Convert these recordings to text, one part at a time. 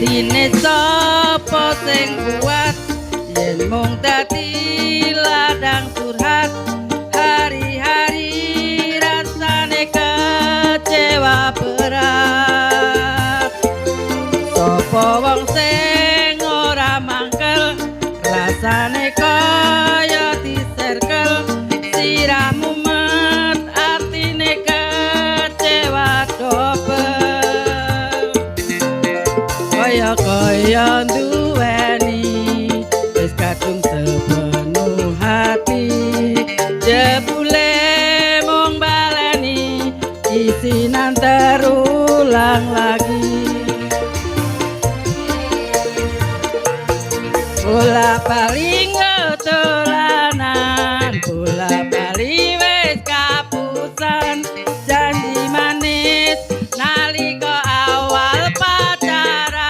Atine sapa sing kuat yen mung dadi ladang curhat hari-hari rasane kecewa berat sapa wong sing ora mangkel rasane kaya diserkel siramu met atine kecewa dobel kaya duweni wis kadung sepenuh hati jebule mung baleni isinan terulang lagi bola bali dolanan bola bali wis kapusan janji manis nalika awal pacaran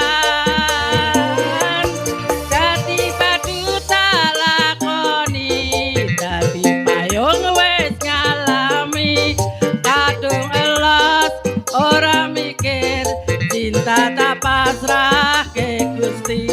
dadi padu tak lakoni dadi payung wis ngalami kadung elos ora mikir cinta tak pasrah ke Gusti.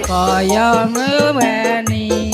Kaya ngeweni